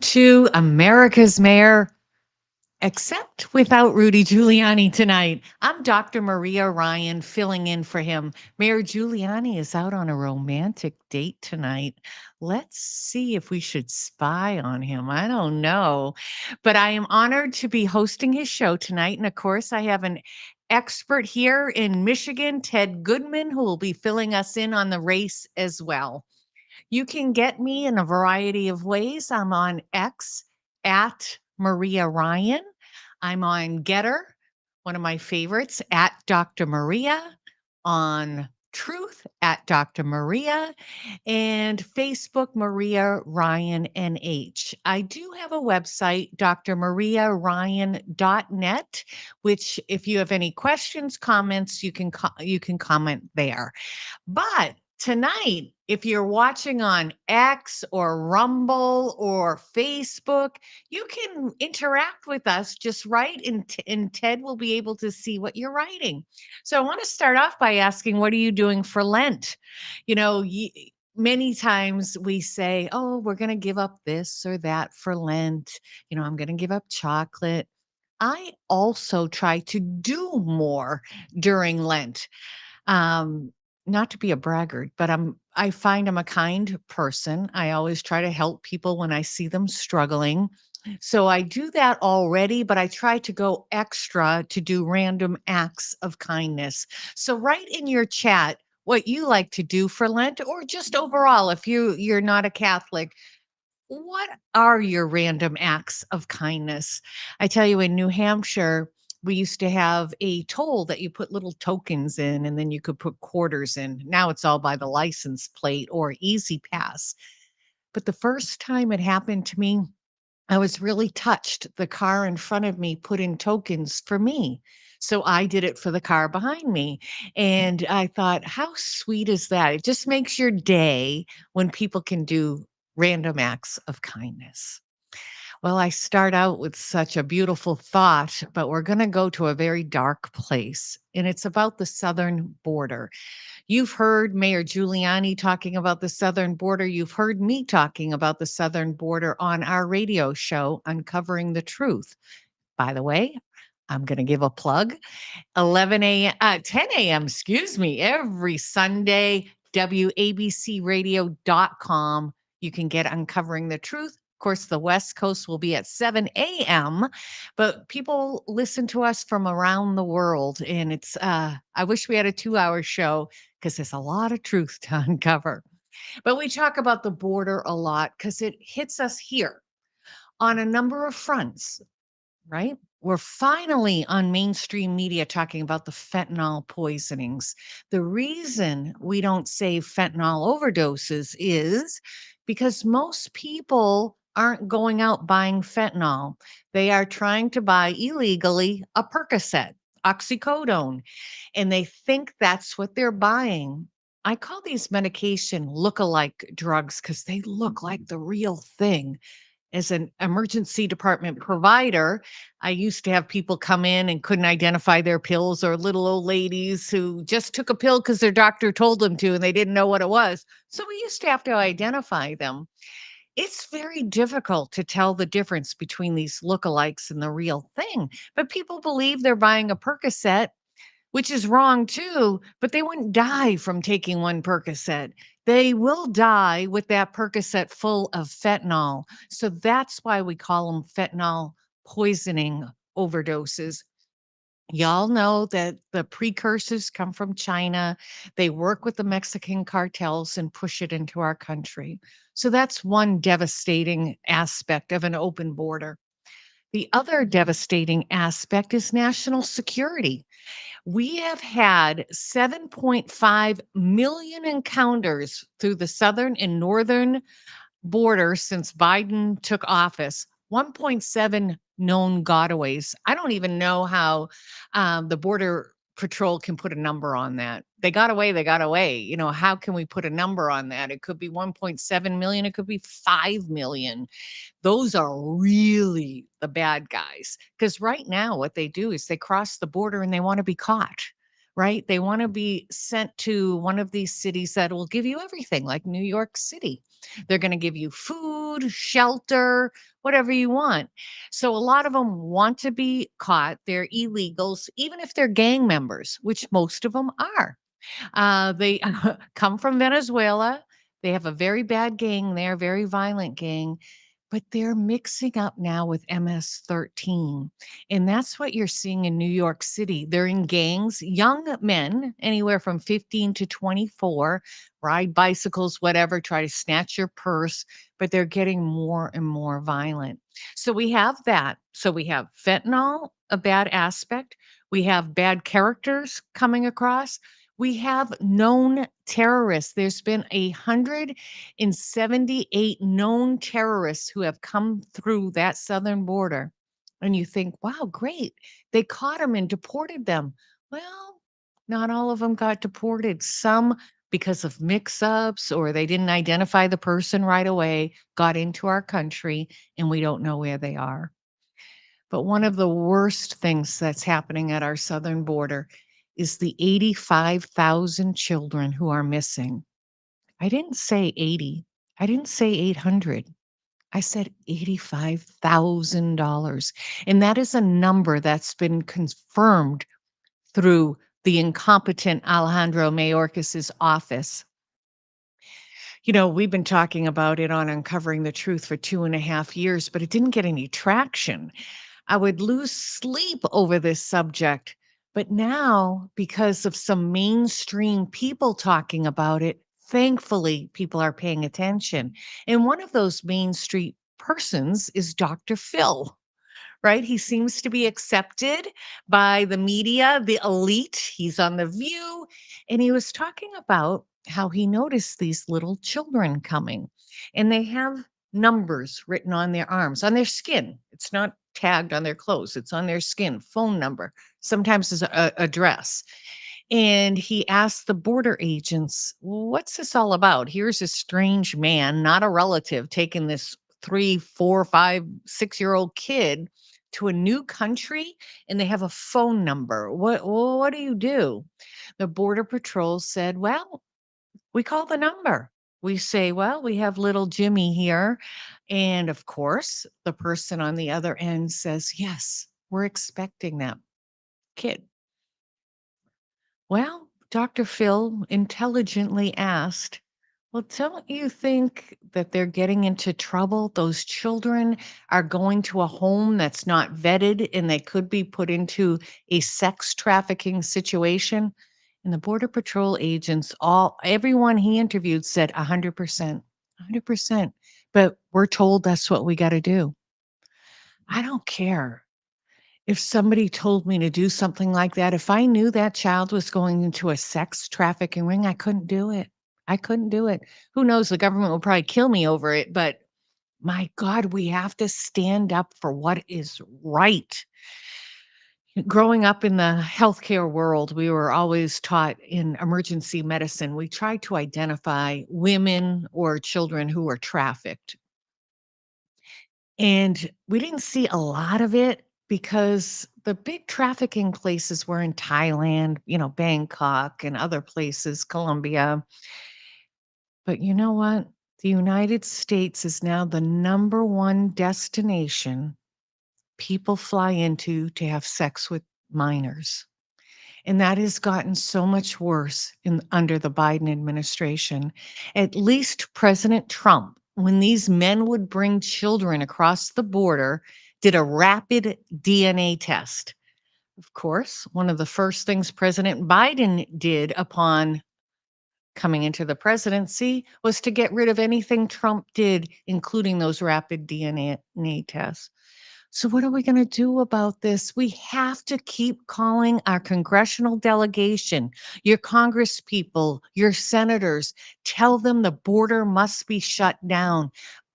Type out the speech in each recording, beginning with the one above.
To America's Mayor, except without Rudy Giuliani tonight. I'm Dr. Maria Ryan filling in for him. Mayor Giuliani is out on a romantic date tonight. Let's see if we should spy on him. I don't know. But I am honored to be hosting his show tonight. And of course, I have an expert here in Michigan, Ted Goodman, who will be filling us in on the race as well. You can get me in a variety of ways. I'm on X at Maria Ryan. I'm on Getter, one of my favorites, at Dr. Maria, on Truth at Dr. Maria, and Facebook Maria Ryan NH. I do have a website, drmariaryan.net, which if you have any questions, comments, you can comment there. But tonight, if you're watching on X or Rumble or Facebook, you can interact with us. Just write, and Ted will be able to see what you're writing. So I want to start off by asking, what are you doing for Lent? You know, many times we say, oh, we're going to give up this or that for Lent. I'm going to give up chocolate. I also try to do more during Lent. Um, Not to be a braggart, but I find I'm a kind person. I always try to help people when I see them struggling. So I do that already, but I try to go extra to do random acts of kindness. So write in your chat what you like to do for Lent or just overall if you're not a Catholic. What are your random acts of kindness? I tell you, in New Hampshire, we used to have a toll that you put little tokens in and then you could put quarters in. Now it's all by the license plate or Easy Pass. But the first time it happened to me, I was really touched. The car in front of me put in tokens for me. So I did it for the car behind me. And I thought, how sweet is that? It just makes your day when people can do random acts of kindness. Well, I start out with such a beautiful thought, but we're going to go to a very dark place. And it's about the southern border. You've heard Mayor Giuliani talking about the southern border. You've heard me talking about the southern border on our radio show, Uncovering the Truth. By the way, I'm going to give a plug. 10 a.m., excuse me, every Sunday, WABCradio.com. You can get Uncovering the Truth. Of course, the West Coast will be at 7 a.m., but people listen to us from around the world. And I wish we had a 2 hour show because there's a lot of truth to uncover. But we talk about the border a lot because it hits us here on a number of fronts, right? We're finally on mainstream media talking about the fentanyl poisonings. The reason we don't save fentanyl overdoses is because most people aren't going out buying fentanyl. They are trying to buy illegally a Percocet, oxycodone, and they think that's what they're buying. I call these medication look-alike drugs because they look like the real thing. As an emergency department provider, I used to have people come in and couldn't identify their pills, or little old ladies who just took a pill because their doctor told them to and they didn't know what it was. So we used to have to identify them. It's very difficult to tell the difference between these lookalikes and the real thing. But people believe they're buying a Percocet, which is wrong too, but they wouldn't die from taking one Percocet. They will die with that Percocet full of fentanyl. So that's why we call them fentanyl poisoning overdoses. Y'all know that the precursors come from China. They work with the Mexican cartels and push it into our country. So that's one devastating aspect of an open border. The other devastating aspect is national security. We have had 7.5 million encounters through the southern and northern border since Biden took office. 1.7 known gotaways. I don't even know how the Border Patrol can put a number on that. They got away, they got away. How can we put a number on that? It could be 1.7 million, it could be 5 million. Those are really the bad guys. Because right now, what they do is they cross the border and they want to be caught. right? They want to be sent to one of these cities that will give you everything, like New York City. They're going to give you food, shelter, whatever you want. So a lot of them want to be caught. They're illegals, even if they're gang members, which most of them are. They come from Venezuela. They have a very bad gang there, very violent gang, but they're mixing up now with MS-13. And that's what you're seeing in New York City. They're in gangs, young men, anywhere from 15 to 24, ride bicycles, whatever, try to snatch your purse, but they're getting more and more violent. So we have that. So we have fentanyl, a bad aspect. We have bad characters coming across. We have known terrorists. There's been 178 known terrorists who have come through that southern border. And you think, wow, great. They caught them and deported them. Well, not all of them got deported. Some, because of mix ups or they didn't identify the person right away, got into our country and we don't know where they are. But one of the worst things that's happening at our southern border is the 85,000 children who are missing. I didn't say 80. I didn't say 800. I said $85,000. And that is a number that's been confirmed through the incompetent Alejandro Mayorkas's office. You know, we've been talking about it on Uncovering the Truth for 2.5 years, but it didn't get any traction. I would lose sleep over this subject. But now, because of some mainstream people talking about it, thankfully people are paying attention. And one of those mainstream persons is Dr. Phil, right? He seems to be accepted by the media, the elite. He's on The View. And he was talking about how he noticed these little children coming and they have numbers written on their arms, on their skin. It's not tagged on their clothes, it's on their skin, phone number, sometimes is a address. And he asked the border agents, what's this all about? Here's a strange man, not a relative, taking this 3, 4, 5, 6-year-old kid to a new country and they have a phone number. What do you do? The Border Patrol said, well, we call the number. We say, well, we have little Jimmy here. And of course, the person on the other end says, yes, we're expecting that kid. Well, Dr. Phil intelligently asked, well, don't you think that they're getting into trouble? Those children are going to a home that's not vetted and they could be put into a sex trafficking situation. And the Border Patrol agents, everyone he interviewed said 100%, 100%. But we're told that's what we got to do. I don't care. If somebody told me to do something like that, if I knew that child was going into a sex trafficking ring, I couldn't do it. I couldn't do it. Who knows? The government will probably kill me over it, but my God, we have to stand up for what is right. Growing up in the healthcare world, we were always taught in emergency medicine, we tried to identify women or children who were trafficked. And we didn't see a lot of it because the big trafficking places were in Thailand, Bangkok and other places, Colombia. But you know what? The United States is now the number one destination people fly into to have sex with minors. And that has gotten so much worse under the Biden administration. At least President Trump, when these men would bring children across the border, did a rapid DNA test. Of course, one of the first things President Biden did upon coming into the presidency was to get rid of anything Trump did, including those rapid DNA tests. So, what are we going to do about this? We have to keep calling our congressional delegation, your Congress people, your senators, tell them the border must be shut down.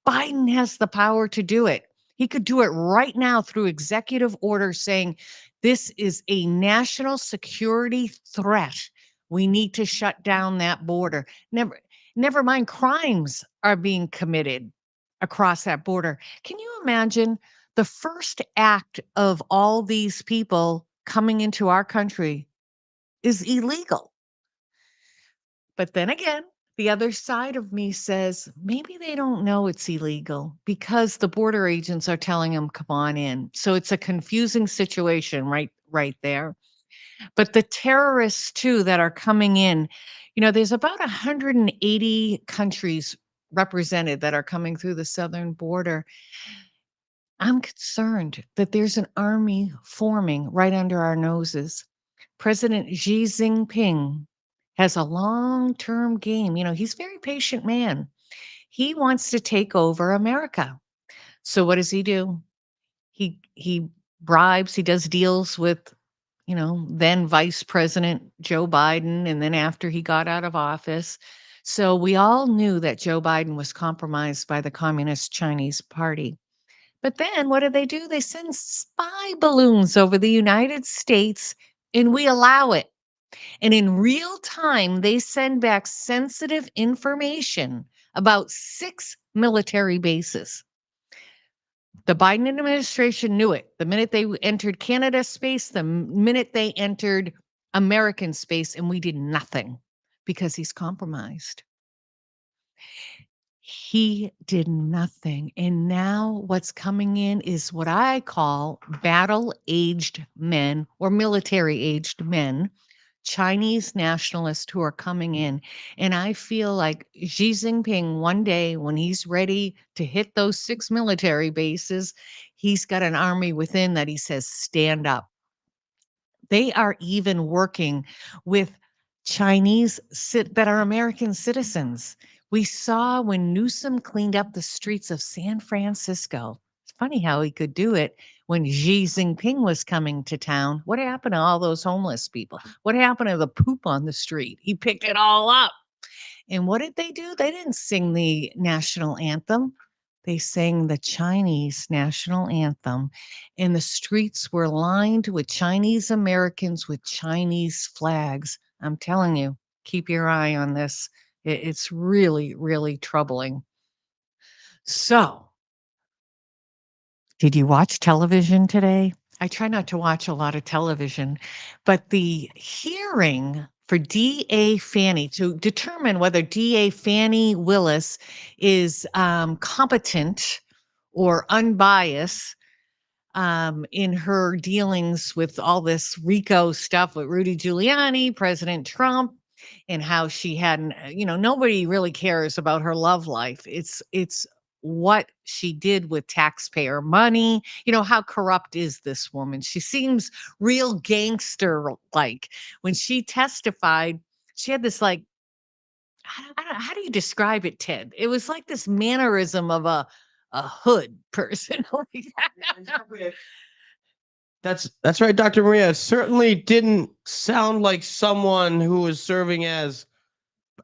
Biden has the power to do it. He could do it right now through executive order saying this is a national security threat. We need to shut down that border. Never mind, crimes are being committed across that border. Can you imagine? The first act of all these people coming into our country is illegal. But then again, the other side of me says maybe they don't know it's illegal because the border agents are telling them, come on in. So it's a confusing situation right there. But the terrorists too that are coming in, there's about 180 countries represented that are coming through the southern border. I'm concerned that there's an army forming right under our noses. President Xi Jinping has a long-term game. He's a very patient man. He wants to take over America. So what does he do? He bribes, he does deals with, then Vice President Joe Biden, and then after he got out of office. So we all knew that Joe Biden was compromised by the Communist Chinese Party. But then what do? They send spy balloons over the United States, and we allow it. And in real time, they send back sensitive information about 6 military bases. The Biden administration knew it. The minute they entered Canada space, the minute they entered American space, and we did nothing because he's compromised. He did nothing. And now what's coming in is what I call battle-aged men or military-aged men, Chinese nationalists who are coming in. And I feel like Xi Jinping, one day when he's ready to hit those 6 military bases, he's got an army within that he says, stand up. They are even working with Chinese that are American citizens. We saw when Newsom cleaned up the streets of San Francisco. It's funny how he could do it when Xi Jinping was coming to town. What happened to all those homeless people? What happened to the poop on the street? He picked it all up. And what did they do? They didn't sing the national anthem. They sang the Chinese national anthem, and the streets were lined with Chinese Americans with Chinese flags. I'm telling you, keep your eye on this. It's really, really troubling. So, did you watch television today? I try not to watch a lot of television, but the hearing for DA Fani to determine whether DA Fani Willis is competent or unbiased in her dealings with all this RICO stuff with Rudy Giuliani, President Trump, and how she hadn't, nobody really cares about her love life. It's what she did with taxpayer money. How corrupt is this woman? She seems real gangster like. When she testified, she had this like, how do you describe it, Ted? It was like this mannerism of a hood person. That's right, Dr. Maria. It certainly didn't sound like someone who was serving as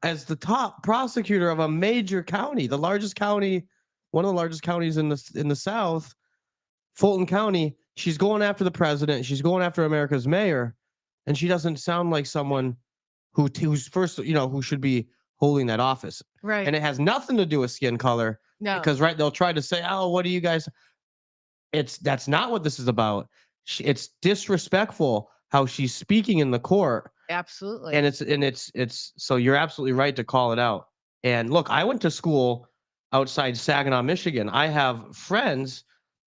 the top prosecutor of a major county, the largest county, one of the largest counties in the South, Fulton County. She's going after the president. She's going after America's mayor, and she doesn't sound like someone who's first, who should be holding that office. Right. And it has nothing to do with skin color. No. Because they'll try to say, "Oh, what do you guys?" That's not what this is about. It's disrespectful how she's speaking in the court. Absolutely. And it's so you're absolutely right to call it out. And look, I went to school outside Saginaw, Michigan. I have friends,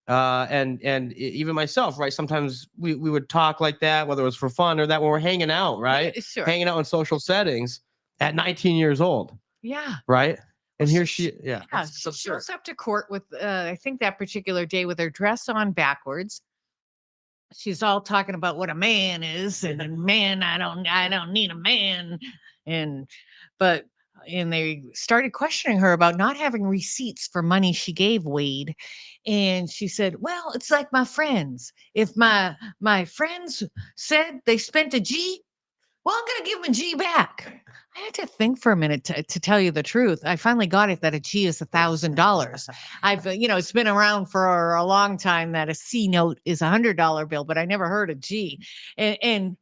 and even myself, right? Sometimes we would talk like that, whether it was for fun or that when we're hanging out, right? Yeah, sure. Hanging out in social settings at 19 years old, Yeah. right? And Well, here she, yeah, Yeah, she shows up to court with, I think that particular day with her dress on backwards. She's all talking about what a man is, and a man, I don't need a man, and but and they started questioning her about not having receipts for money she gave Wade, and she said, "Well, it's like my friends. If my friends said they spent a G, well, I'm gonna give him a G back." I had to think for a minute to tell you the truth. I finally got it that a G is $1,000. It's been around for a long time that a C note is $100 bill, but I never heard a G. And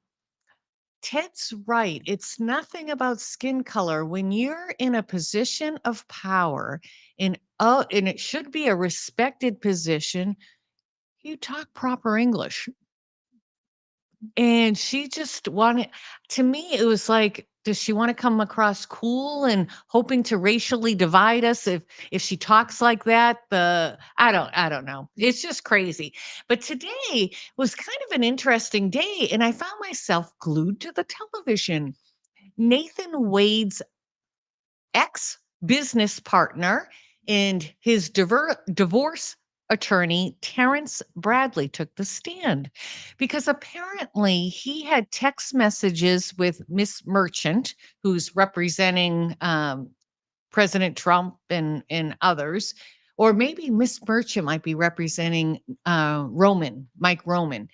Ted's right. It's nothing about skin color. When you're in a position of power, and it should be a respected position, you talk proper English. And she just wanted, to me, it was like, does she want to come across cool and hoping to racially divide us if she talks like that? I don't know. It's just crazy. But today was kind of an interesting day, and I found myself glued to the television. Nathan Wade's ex business partner and his divorce attorney, Terrence Bradley, took the stand because apparently he had text messages with Miss Merchant, who's representing President Trump and others. Or maybe Miss Merchant might be representing Mike Roman.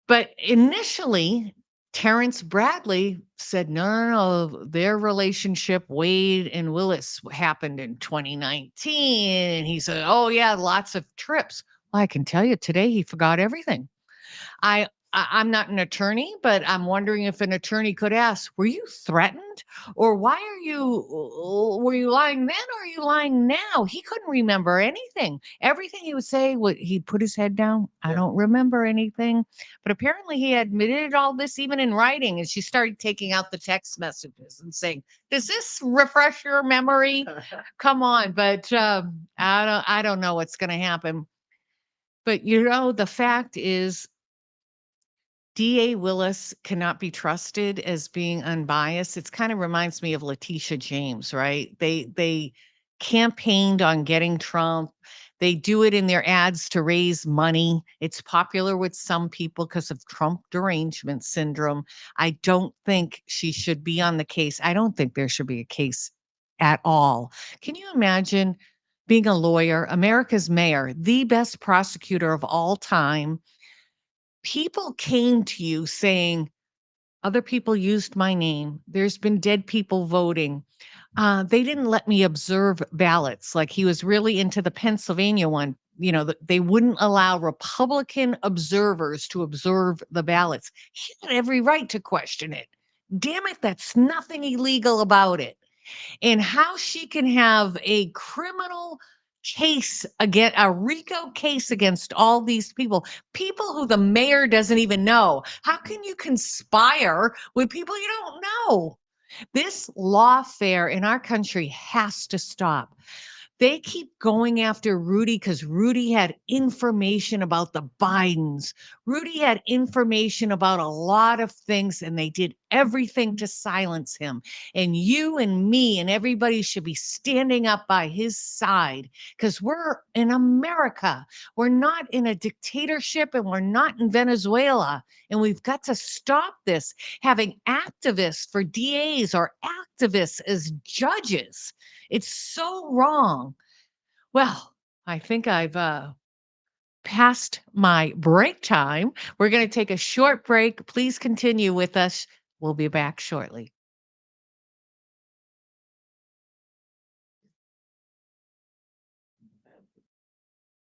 But initially, Terrence Bradley said, no, no, no, their relationship, Wade and Willis, happened in 2019. And he said, oh, yeah, lots of trips. Well, I can tell you today, he forgot everything. I'm not an attorney, but I'm wondering if an attorney could ask, were you threatened? Or were you lying then or are you lying now? He couldn't remember anything. Everything he would say, he'd put his head down. I don't remember anything. But apparently he admitted all this even in writing. And she started taking out the text messages and saying, does this refresh your memory? Come on. But I don't know what's going to happen. But the fact is, DA Willis cannot be trusted as being unbiased. It kind of reminds me of Letitia James, right? They campaigned on getting Trump. They do it in their ads to raise money. It's popular with some people because of Trump derangement syndrome. I don't think she should be on the case. I don't think there should be a case at all. Can you imagine being a lawyer, America's mayor, the best prosecutor of all time? People came to you saying, other people used my name. There's been dead people voting. They didn't let me observe ballots. Like he was really into the Pennsylvania one. They wouldn't allow Republican observers to observe the ballots. He had every right to question it. Damn it, that's nothing illegal about it. And how she can have a criminal case against a RICO case against all these people who the mayor doesn't even know. How can you conspire with people you don't know? This lawfare in our country has to stop. They keep going after Rudy because Rudy had information about the Bidens. Rudy had information about a lot of things, and they did everything to silence him. And you and me and everybody should be standing up by his side because we're in America. We're not in a dictatorship and we're not in Venezuela. And we've got to stop this, having activists for DAs or activists as judges. It's so wrong. Well, I think I've passed my break time. We're going to take a short break. Please continue with us. We'll be back shortly.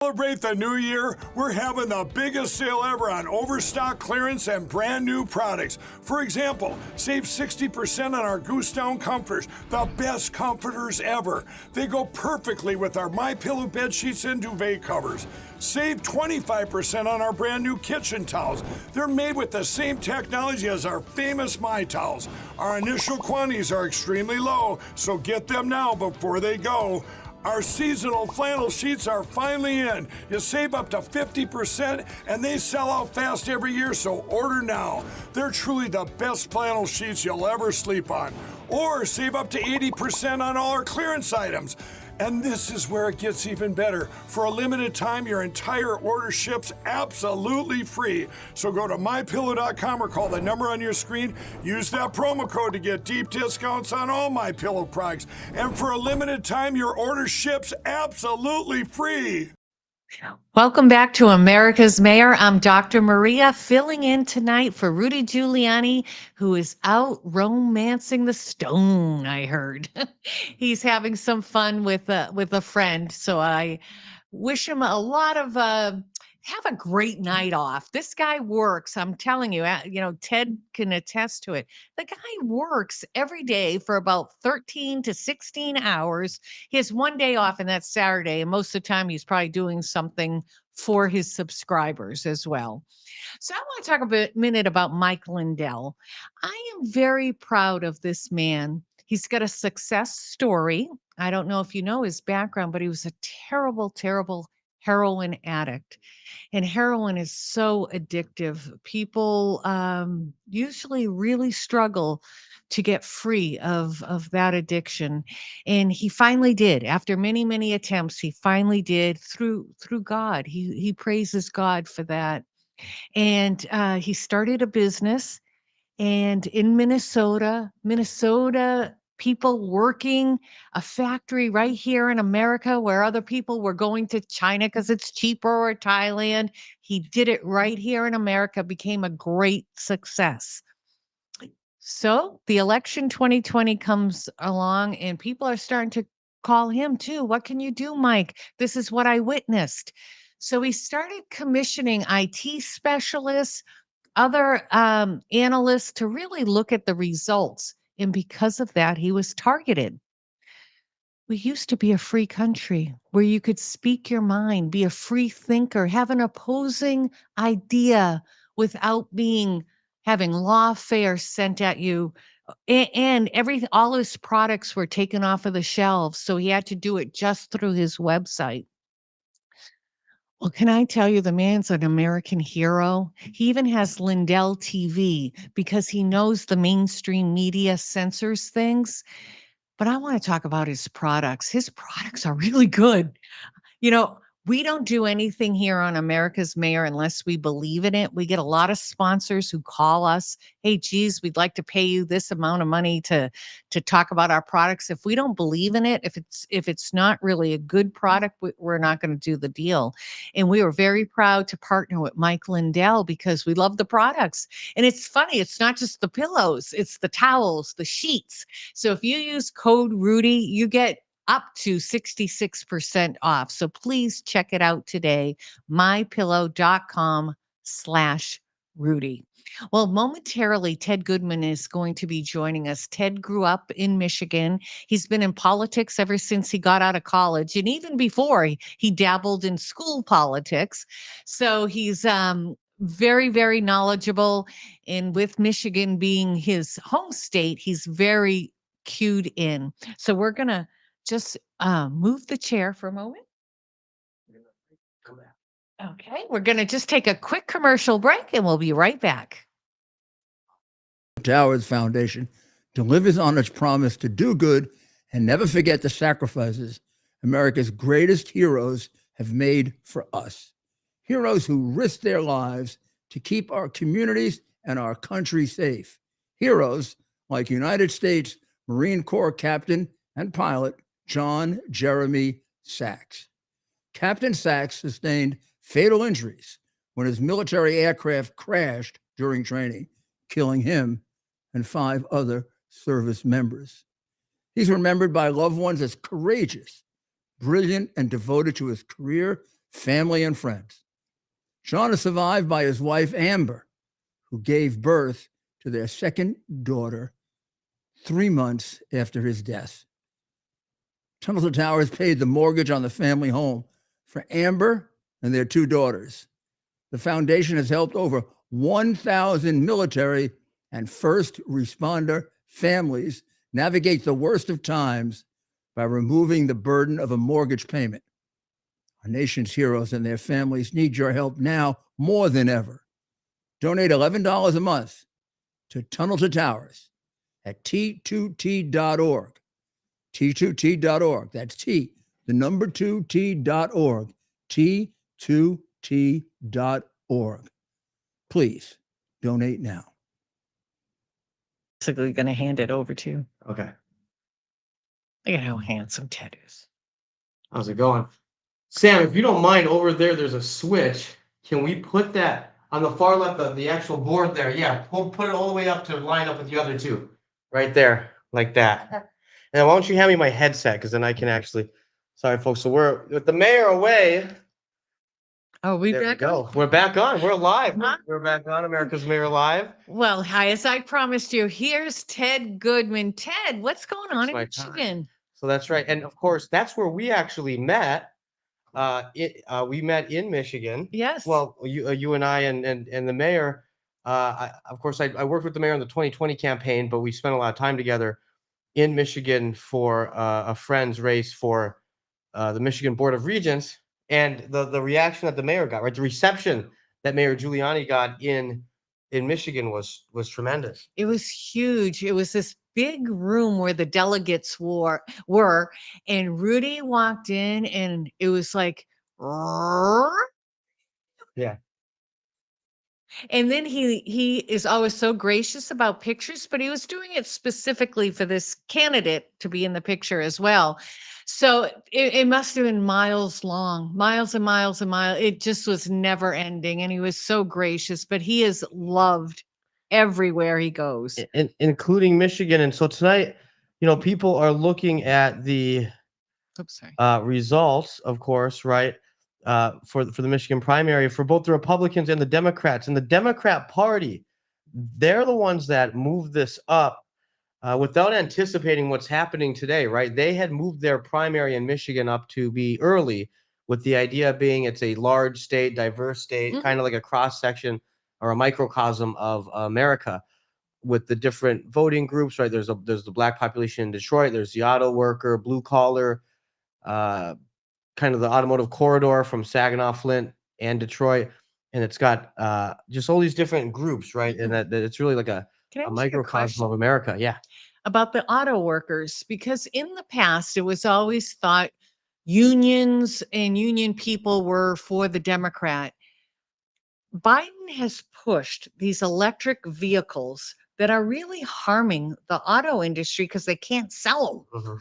Celebrate the new year, we're having the biggest sale ever on overstock clearance and brand new products. For example, save 60% on our Goose Down comforters, the best comforters ever. They go perfectly with our MyPillow bed sheets and duvet covers. Save 25% on our brand new kitchen towels. They're made with the same technology as our famous My Towels. Our initial quantities are extremely low, so get them now before they go. Our seasonal flannel sheets are finally in. You save up to 50% and they sell out fast every year, so order now. They're truly the best flannel sheets you'll ever sleep on. Or save up to 80% on all our clearance items. And this is where it gets even better. For a limited time, your entire order ships absolutely free. So go to mypillow.com or call the number on your screen. Use that promo code to get deep discounts on all MyPillow products. And for a limited time, your order ships absolutely free. Welcome back to America's Mayor. I'm Dr. Maria, filling in tonight for Rudy Giuliani, who is out romancing the stone, I heard. He's having some fun with a friend. So I wish him a lot of have a great night off. This guy works. I'm telling you, Ted can attest to it. The guy works every day for about 13 to 16 hours. He has one day off, and that's Saturday. And most of the time, he's probably doing something for his subscribers as well. So I want to talk a minute about Mike Lindell. I am very proud of this man. He's got a success story. I don't know if you know his background, but he was a terrible, terrible heroin addict. And heroin is so addictive. People usually really struggle to get free of that addiction. And he finally did. After many, many attempts, he finally did through God. He praises God for that. And he started a business, and in Minnesota, people working a factory right here in America where other people were going to China because it's cheaper, or Thailand. He did it right here in America, became a great success. So the election 2020 comes along, and people are starting to call him too. What can you do, Mike? This is what I witnessed. So he started commissioning IT specialists, other analysts to really look at the results. And because of that, he was targeted. We used to be a free country where you could speak your mind, be a free thinker, have an opposing idea without having lawfare sent at you. And everything, all his products were taken off of the shelves. So he had to do it just through his website. Well, can I tell you, the man's an American hero. He even has Lindell TV because he knows the mainstream media censors things. But I want to talk about his products. His products are really good. We don't do anything here on America's Mayor unless we believe in it. We get a lot of sponsors who call us, hey, geez, we'd like to pay you this amount of money to talk about our products. If we don't believe in it, if it's not really a good product, we're not going to do the deal. And we were very proud to partner with Mike Lindell because we love the products. And it's funny, it's not just the pillows, it's the towels, the sheets. So if you use code Rudy, you get up to 66% off. So please check it out today, mypillow.com/Rudy. Well, momentarily, Ted Goodman is going to be joining us. Ted grew up in Michigan. He's been in politics ever since he got out of college. And even before, he dabbled in school politics. So he's very, very knowledgeable. And with Michigan being his home state, he's very cued in. So we're going to just move the chair for a moment. Come back. Okay, we're going to just take a quick commercial break and we'll be right back. Towers Foundation delivers on its promise to do good and never forget the sacrifices America's greatest heroes have made for us. Heroes who risked their lives to keep our communities and our country safe. Heroes like United States Marine Corps Captain and pilot John Jeremy Sachs. Captain Sachs sustained fatal injuries when his military aircraft crashed during training, killing him and 5 other service members. He's remembered by loved ones as courageous, brilliant, and devoted to his career, family, and friends. John is survived by his wife, Amber, who gave birth to their second daughter 3 months after his death. Tunnel to Towers paid the mortgage on the family home for Amber and their 2 daughters. The foundation has helped over 1,000 military and first responder families navigate the worst of times by removing the burden of a mortgage payment. Our nation's heroes and their families need your help now more than ever. Donate $11 a month to Tunnel to Towers at T2T.org. T2T.org. That's T, the number 2T.org. T2T.org. Please donate now. Basically going to hand it over to you. Okay. Look at how handsome Ted is. How's it going? Sam, if you don't mind, over there's a switch. Can we put that on the far left of the actual board there? Yeah, put it all the way up to line up with the other 2. Right there, like that. And why don't you hand me my headset, because then I can actually... Sorry, folks. So we're with the mayor away. Are we There we back go. on? We're back on. We're live. Huh? We're back on America's Mayor Live. Well, hi, as I promised you, here's Ted Goodman. Ted, what's going on in my time. Michigan? So that's right. And of course, that's where we actually met. We met in Michigan. Yes. Well, you and I and the mayor. Of course, I worked with the mayor in the 2020 campaign, but we spent a lot of time together in Michigan for a friend's race for the Michigan Board of Regents, and the reaction that the mayor got, right, the reception that Mayor Giuliani got in Michigan was tremendous. It was huge. It was this big room where the delegates were, and Rudy walked in, and it was like, Yeah. and then he is always so gracious about pictures, but he was doing it specifically for this candidate to be in the picture as well. So it must have been miles long, miles and miles and miles. It just was never ending. And he was so gracious, but he is loved everywhere he goes. Including Michigan. And so tonight, people are looking at the Oops, sorry. results, of course, right? For the Michigan primary for both the Republicans and the Democrats. And the Democrat Party, they're the ones that moved this up without anticipating what's happening today, right? They had moved their primary in Michigan up to be early, with the idea being it's a large state, diverse state, kind of like a cross section or a microcosm of America, with the different voting groups, right? There's the black population in Detroit. There's the auto worker, blue collar, kind of the automotive corridor from Saginaw, Flint, and Detroit. And it's got just all these different groups, right? And that it's really like a Can I ask you a microcosm question of America. Yeah. about the auto workers? Because in the past, it was always thought unions and union people were for the Democrat. Biden has pushed these electric vehicles that are really harming the auto industry because they can't sell them.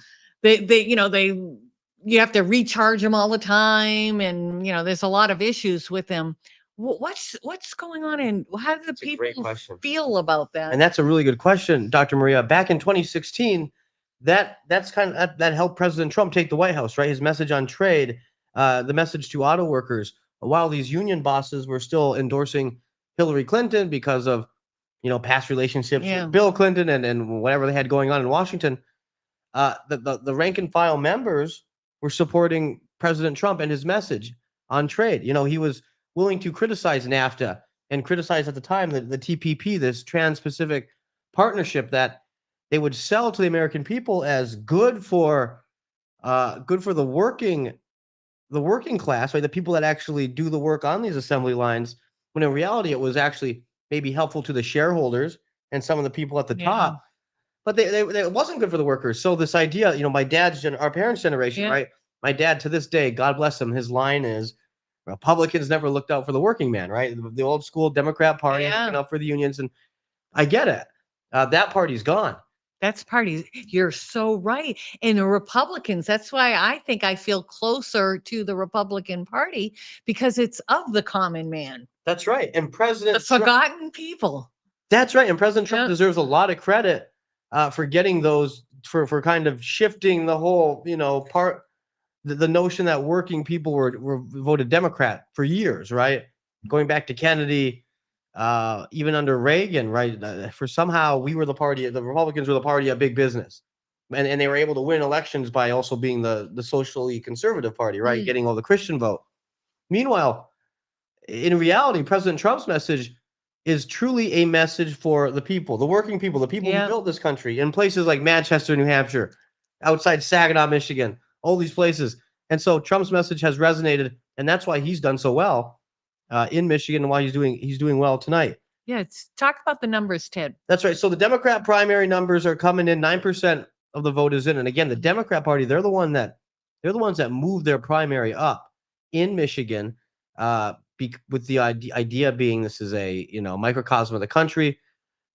You have to recharge them all the time, and there's a lot of issues with them. What's going on, and how do the people feel about that? And that's a really good question, Dr. Maria. Back in 2016, that's kind of that helped President Trump take the White House, right? His message on trade, the message to auto workers, while these union bosses were still endorsing Hillary Clinton because of past relationships with Bill Clinton and whatever they had going on in Washington. The rank and file members were supporting President Trump and his message on trade. He was willing to criticize NAFTA and criticize at the time the TPP, this Trans-Pacific Partnership that they would sell to the American people as good for the working class, right? The people that actually do the work on these assembly lines, when in reality it was actually maybe helpful to the shareholders and some of the people at the top. But it wasn't good for the workers. So this idea, my our parents' generation, right? My dad, to this day, God bless him, his line is, Republicans never looked out for the working man, right? The old school Democrat Party looking out for the unions. And I get it. That party's gone. That's party. You're so right. And the Republicans, that's why I think I feel closer to the Republican Party, because it's of the common man. That's right. And the forgotten people. That's right. And President Trump deserves a lot of credit for getting those, for kind of shifting the whole, the notion that working people were voted Democrat for years, right? Going back to Kennedy, even under Reagan, right? For somehow the Republicans were the party of big business. And they were able to win elections by also being the socially conservative party, right? Getting all the Christian vote. Meanwhile, in reality, President Trump's message is truly a message for the people, the working people, the people who built this country in places like Manchester, New Hampshire, outside Saginaw, Michigan, all these places. And so Trump's message has resonated, and that's why he's done so well in Michigan and why he's doing well tonight. Yeah, talk about the numbers, Ted. That's right. So the Democrat primary numbers are coming in. 9% of the vote is in. And again, the Democrat Party, they're the ones that moved their primary up in Michigan, with the idea being this is a microcosm of the country,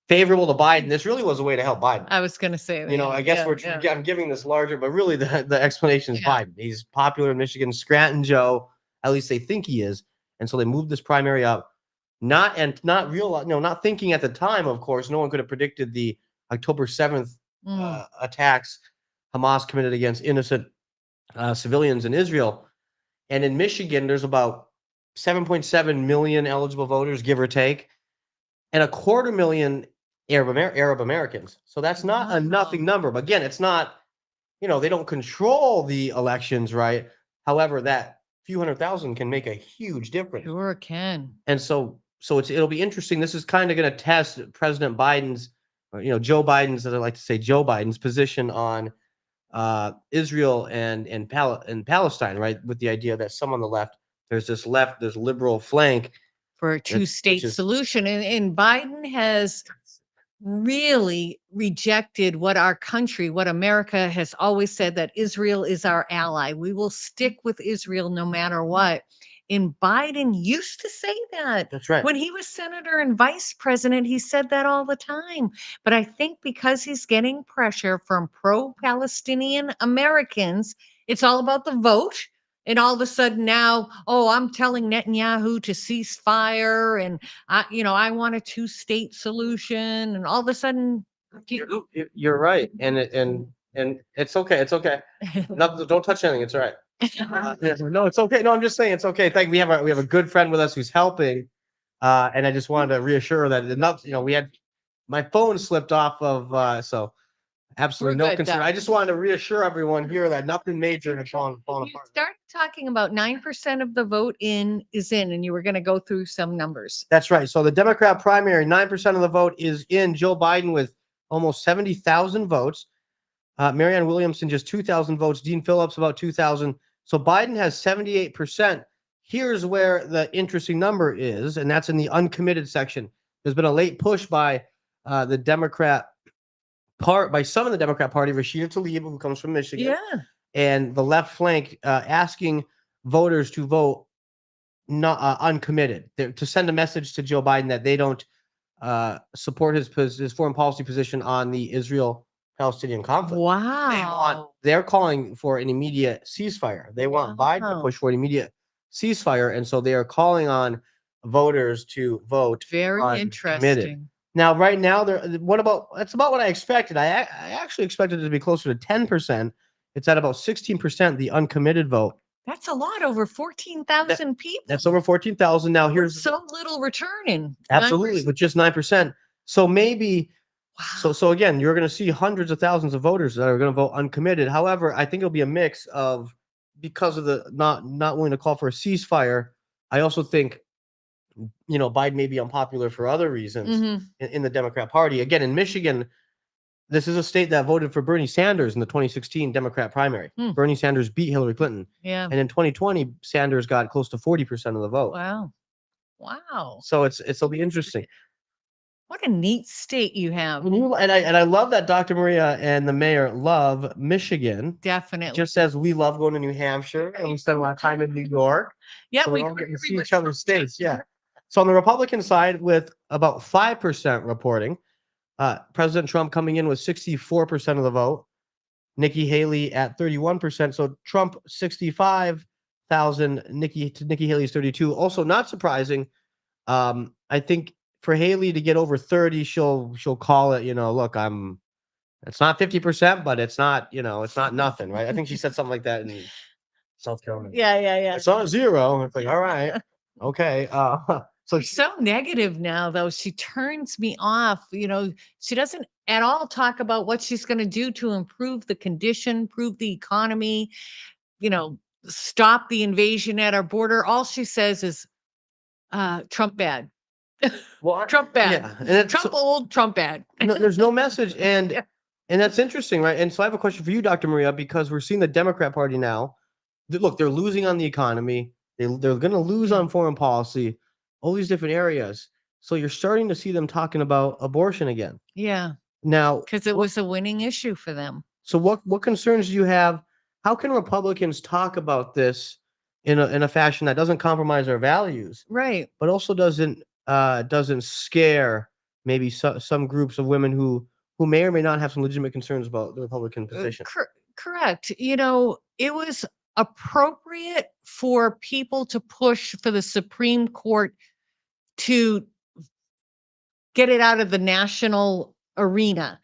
favorable to Biden. This really was a way to help Biden. I was going to say that. I guess I'm giving this larger, but really the explanation is Biden. He's popular in Michigan. Scranton Joe, at least they think he is, and so they moved this primary up. Not thinking at the time, of course, no one could have predicted the October 7th attacks Hamas committed against innocent civilians in Israel. And in Michigan, there's about 7.7 million eligible voters, give or take, and 250,000 Arab Americans. So that's not a nothing number. But again, it's not, they don't control the elections, right? However, that few 100,000 can make a huge difference. Sure can. And so it'll be interesting. This is kind of going to test President Biden's, Joe Biden's, as I like to say, Joe Biden's position on Israel and Palestine, right? With the idea that some on the left, there's liberal flank For a two-state solution. And Biden has really rejected what America has always said, that Israel is our ally. We will stick with Israel no matter what. And Biden used to say that. That's right. When he was senator and vice president, he said that all the time. But I think because he's getting pressure from pro-Palestinian Americans, it's all about the vote. And all of a sudden now, I'm telling Netanyahu to cease fire, and I want a two-state solution. And all of a sudden, You're right, and it's okay. It's okay. No, don't touch anything. It's all right. No, it's okay. No, I'm just saying it's okay. We have a good friend with us who's helping, and I just wanted to reassure that enough. We had my phone slipped off of, so absolutely no concern. I just wanted to reassure everyone here that nothing major has fallen apart. Start talking about 9% of the vote is in, and you were going to go through some numbers. That's right. So the Democrat primary, 9% of the vote is in. Joe Biden with almost 70,000 votes. Marianne Williamson just 2,000 votes. Dean Phillips about 2,000. So Biden has 78%. Here's where the interesting number is, and that's in the uncommitted section. There's been a late push by some of the Democrat Party, Rashida Tlaib, who comes from Michigan, Yeah. and the left flank asking voters to vote not uncommitted, to send a message to Joe Biden that they don't support his foreign policy position on the Israel-Palestinian conflict. Wow. They're calling for an immediate ceasefire. They want Biden to push for an immediate ceasefire, and so they are calling on voters to vote Very uncommitted. interesting. Now, right now, that's about what I expected. I actually expected it to be closer to 10%. It's at about 16%, the uncommitted vote. That's a lot, over 14,000 people. That's over 14,000. Now, here's so little returning. Absolutely, 9%. with just 9%. So maybe, Wow. so again, you're going to see hundreds of thousands of voters that are going to vote uncommitted. However, I think it'll be a mix of, because of the not willing to call for a ceasefire. I also think, Biden may be unpopular for other reasons in the Democrat Party. Again, in Michigan, this is a state that voted for Bernie Sanders in the 2016 Democrat primary. Bernie Sanders beat Hillary Clinton. Yeah. And in 2020, Sanders got close to 40% of the vote. Wow. So it'll be interesting. What a neat state you have. And I love that Dr. Maria and the mayor love Michigan. Definitely. Just as we love going to New Hampshire and we spend a lot of time in New York. Yeah, so we all get to see each other's states. Yeah. So on the Republican side, with about 5% reporting, President Trump coming in with 64% of the vote, Nikki Haley at 31%. So Trump 65,000, Nikki Haley's 32. Also, not surprising. I think for Haley to get over 30, she'll call it, look, it's not 50%, but it's not, it's not nothing, right? I think she said something like that in South Carolina. Yeah. It's not zero. It's like, all right, okay. So she's so negative now, though. She turns me off. She doesn't at all talk about what she's going to do to improve the condition, improve the economy, stop the invasion at our border. All she says is, Trump bad. Well, Trump bad. Yeah. And Trump old, Trump bad. There's no message. And that's interesting, right? And so I have a question for you, Dr. Maria, because we're seeing the Democrat Party now. Look, they're losing on the economy. They're going to lose on foreign policy, all these different areas. So you're starting to see them talking about abortion again. Yeah. Now, because it was a winning issue for them. So what concerns do you have? How can Republicans talk about this in a fashion that doesn't compromise our values, right, but also doesn't scare maybe some groups of women who may or may not have some legitimate concerns about the Republican position? Correct. It was appropriate for people to push for the Supreme Court to get it out of the national arena.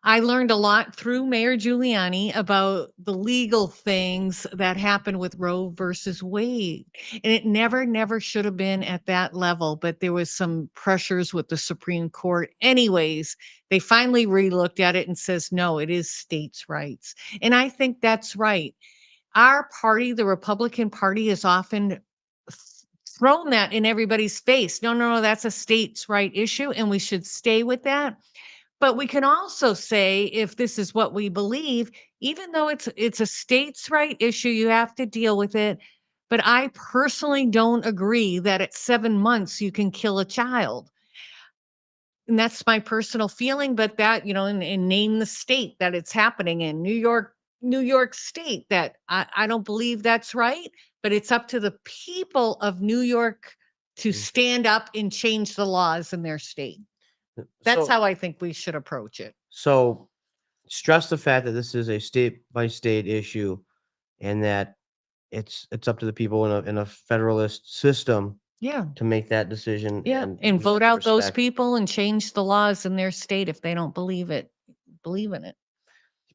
I learned a lot through Mayor Giuliani about the legal things that happened with Roe versus Wade. And it never should have been at that level, but there was some pressures with the Supreme Court. Anyways, they finally relooked at it and says, no, it is states' rights. And I think that's right. Our party, the Republican Party, is often thrown that in everybody's face. No, that's a states' right issue, and we should stay with that. But we can also say, if this is what we believe, even though it's a states' right issue, you have to deal with it. But I personally don't agree that at 7 months you can kill a child. And that's my personal feeling, but that, and name the state that it's happening in, New York State, that I don't believe that's right, but it's up to the people of New York to stand up and change the laws in their state. That's So, how I think we should approach it. so stress the fact that this is a state by state issue, and that it's up to the people in a federalist system Yeah. to make that decision. Yeah. And And we vote have to out those respect- people and change the laws in their state if they don't believe in it.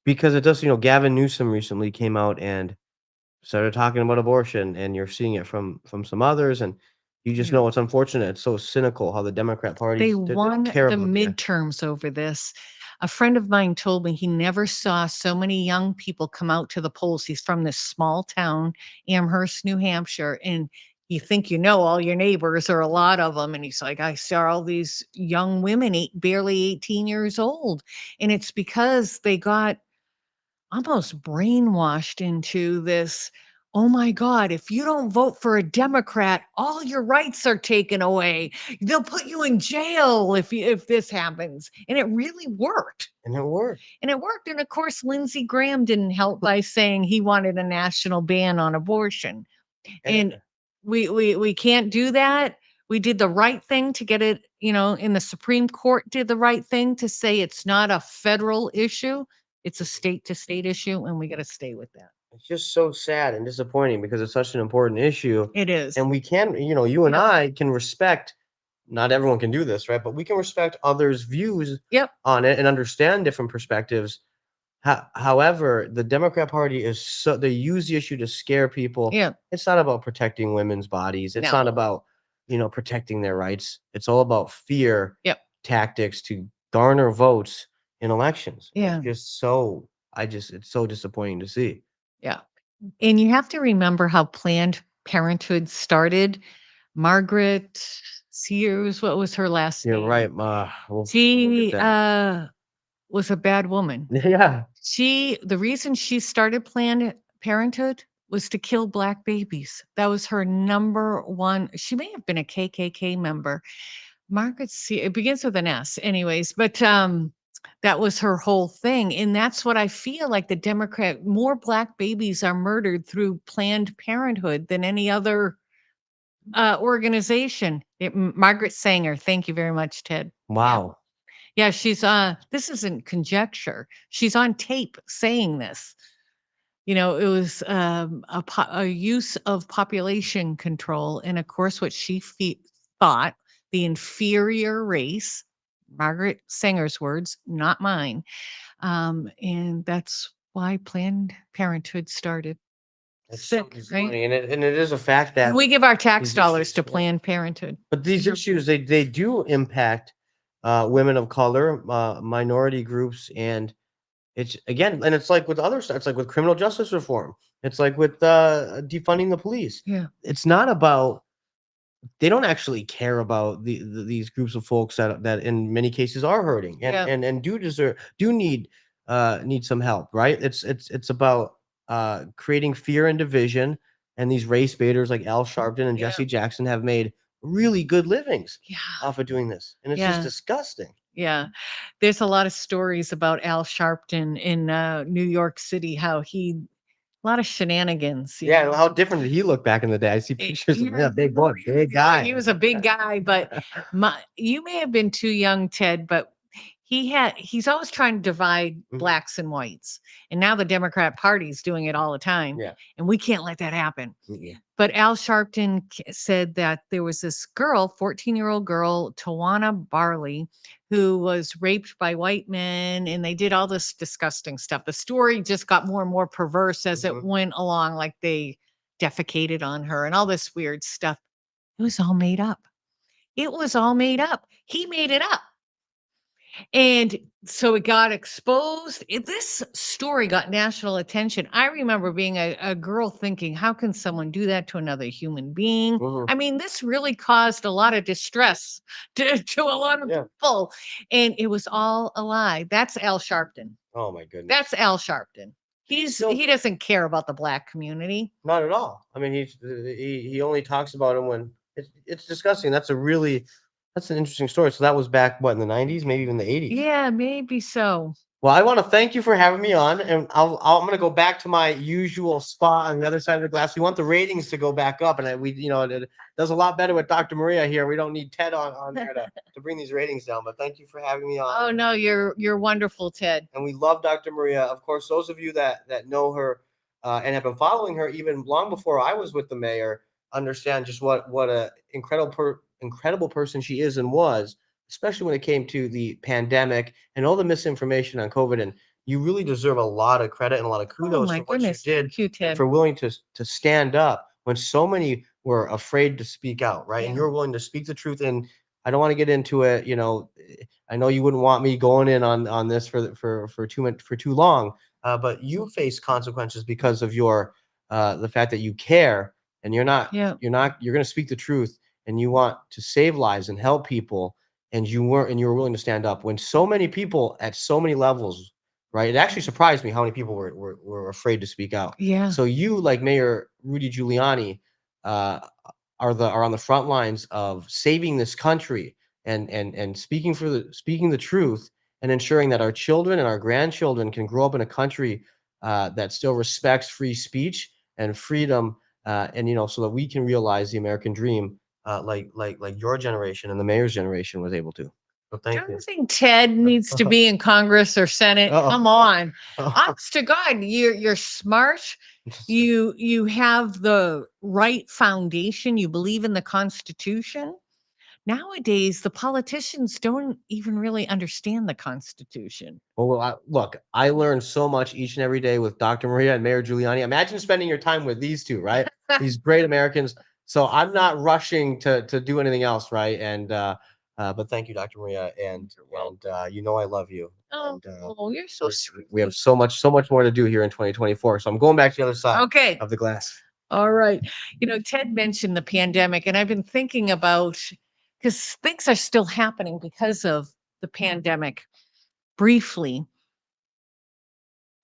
because it does. Gavin Newsom recently came out and started talking about abortion, and you're seeing it from some others, and you just Yeah. know it's unfortunate. It's so cynical how the Democrat Party They don't won care the about midterms over this. A friend of mine told me he never saw so many young people come out to the polls. He's from this small town, Amherst, New Hampshire, and you think all your neighbors or a lot of them. And he's like, I saw all these young women, barely 18 years old. And it's because they got almost brainwashed into this. Oh my God, if you don't vote for a Democrat, all your rights are taken away. They'll put you in jail if this happens. And it really worked. And it worked. And of course, Lindsey Graham didn't help by saying he wanted a national ban on abortion. And we can't do that. We did the right thing to get it, in the Supreme Court did the right thing to say it's not a federal issue. It's a state to state issue, and we got to stay with that. It's just so sad and disappointing because it's such an important issue. It is. And we can, you and Yep. I can respect, not everyone can do this, right? But we can respect others' views Yep. on it and understand different perspectives. However, the Democrat Party they use the issue to scare people. Yeah. It's not about protecting women's bodies. It's not about, protecting their rights. It's all about fear Yep. tactics to garner votes in elections. Yeah. It's so disappointing to see. Yeah. And you have to remember how Planned Parenthood started. Margaret Sears, what was her last name? You're right. We'll She get that. was a bad woman. Yeah. The reason she started Planned Parenthood was to kill Black babies. That was her number one. She may have been a KKK member. It begins with an S anyways, but that was her whole thing. And that's what I feel like more Black babies are murdered through Planned Parenthood than any other organization. Margaret Sanger. Thank you very much, Ted. Wow. Yeah, she's this isn't conjecture. She's on tape saying this. It was a use of population control. And of course, what she thought, the inferior race, Margaret Sanger's words, not mine. And that's why Planned Parenthood started. It's so Sick, right? disappointing. And it is a fact that We give our tax these dollars issues, to yeah. Planned Parenthood. But these issues, they do impact women of color, minority groups, and it's like with other stuff. It's like with criminal justice reform. It's like with defunding the police. Yeah. It's not about. They don't actually care about these groups of folks that in many cases are hurting and do need some help, right? It's about creating fear and division, and these race baiters like Al Sharpton and Yeah. Jesse Jackson have made really good livings Yeah. off of doing this, and it's Yeah. just disgusting. Yeah. There's a lot of stories about Al Sharpton in New York City, a lot of shenanigans. you Yeah, know. how different did he look back in the day? I see pictures of him. Yeah, big boy, big guy. He was a big guy, but you may have been too young, Ted, but he's always trying to divide Mhm. blacks and whites. And now the Democrat Party's doing it all the time. Yeah. And we can't let that happen. Yeah. But Al Sharpton said that there was this girl, 14-year-old girl, Tawana Barley, who was raped by white men, and they did all this disgusting stuff. The story just got more and more perverse as it went along, like they defecated on her and all this weird stuff. It was all made up. It was all made up. He made it up. And so it got exposed. This story got national attention. I remember being a girl thinking, how can someone do that to another human being? I mean, this really caused a lot of distress to a lot of people. And it was all a lie. That's Al Sharpton. Oh my goodness. That's Al Sharpton. He doesn't care about the Black community. Not at all. I mean, he only talks about him when it's disgusting. That's an interesting story. So that was back what, in the 90s, maybe even the 80s. Yeah, maybe so. Well, I want to thank you for having me on, and I'm going to go back to my usual spot on the other side of the glass. We want the ratings to go back up, and it does a lot better with Dr. Maria here. We don't need Ted on there to bring these ratings down. But thank you for having me on. Oh no, you're wonderful, Ted. And we love Dr. Maria. Of course, those of you that know her and have been following her even long before I was with the mayor understand just what a incredible person she is and was, especially when it came to the pandemic and all the misinformation on COVID. And you really deserve a lot of credit and a lot of kudos for what you did. Thank you, Ted. For willing to stand up when so many were afraid to speak out, right? And you're willing to speak the truth. And I don't want to get into it. I know you wouldn't want me going in on this for too long, but you face consequences because of the fact that you care, and you're going to speak the truth, and you want to save lives and help people. And you were willing to stand up when so many people at so many levels, right? It actually surprised me how many people were afraid to speak out. Yeah. So you, like Mayor Rudy Giuliani, are on the front lines of saving this country and speaking the truth and ensuring that our children and our grandchildren can grow up in a country that still respects free speech and freedom, so that we can realize the American dream. Like your generation and the mayor's generation was able to. So thank you. I don't think Ted needs to be in Congress or Senate. Come on. Honest to God, you're smart. You have the right foundation. You believe in the Constitution. Nowadays, the politicians don't even really understand the Constitution. Well, I learned so much each and every day with Dr. Maria and Mayor Giuliani. Imagine spending your time with these two, right? These great Americans. So I'm not rushing to do anything else, right? And but thank you, Dr. Maria, and I love you. Oh, you're so sweet. We have so much more to do here in 2024. So I'm going back to the other side of the glass. All right. Ted mentioned the pandemic, and I've been thinking about, because things are still happening because of the pandemic. Briefly,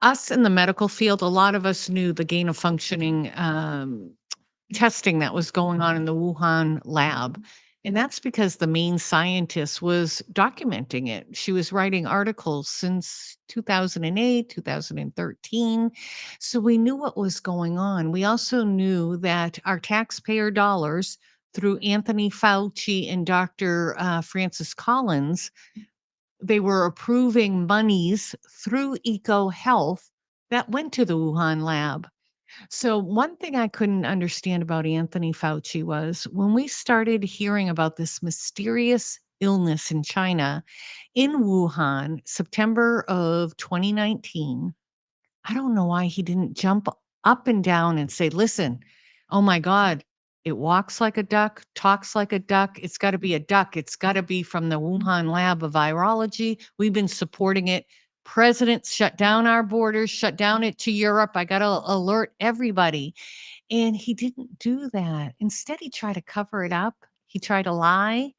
us in the medical field, a lot of us knew the gain of functioning testing that was going on in the Wuhan lab. And that's because the main scientist was documenting it. She was writing articles since 2008, 2013. So we knew what was going on. We also knew that our taxpayer dollars through Anthony Fauci and Dr. Francis Collins, they were approving monies through EcoHealth that went to the Wuhan lab. So one thing I couldn't understand about Anthony Fauci was when we started hearing about this mysterious illness in China, in Wuhan, September of 2019, I don't know why he didn't jump up and down and say, listen, oh my God, it walks like a duck, talks like a duck. It's got to be a duck. It's got to be from the Wuhan lab of virology. We've been supporting it. Presidents shut down our borders, shut down it to Europe. I got to alert everybody. And he didn't do that. Instead, he tried to cover it up. He tried to lie.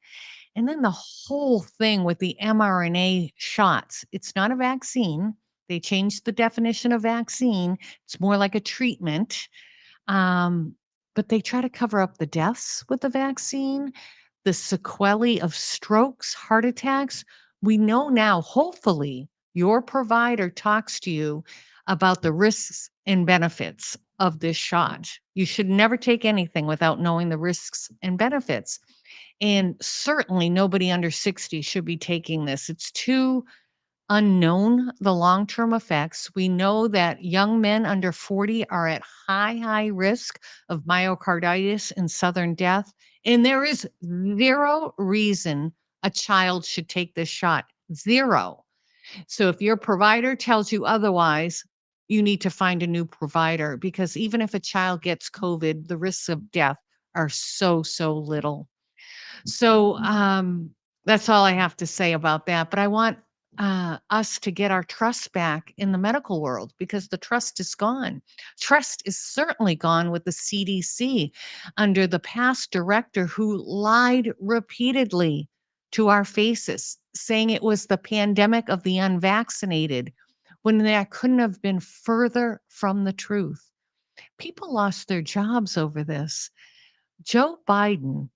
And then the whole thing with the mRNA shots, it's not a vaccine. They changed the definition of vaccine. It's more like a treatment. But they try to cover up the deaths with the vaccine, the sequelae of strokes, heart attacks. We know now, hopefully, your provider talks to you about the risks and benefits of this shot. You should never take anything without knowing the risks and benefits. And certainly nobody under 60 should be taking this. It's too unknown, the long-term effects. We know that young men under 40 are at high risk of myocarditis and sudden death. And there is zero reason a child should take this shot? 0. So if your provider tells you otherwise, you need to find a new provider, because even if a child gets COVID, the risks of death are so, so little. So that's all I have to say about that. But I want us to get our trust back in the medical world, because the trust is gone. Trust is certainly gone with the CDC under the past director who lied repeatedly to our faces, saying it was the pandemic of the unvaccinated, when that couldn't have been further from the truth. People lost their jobs over this. Joe Biden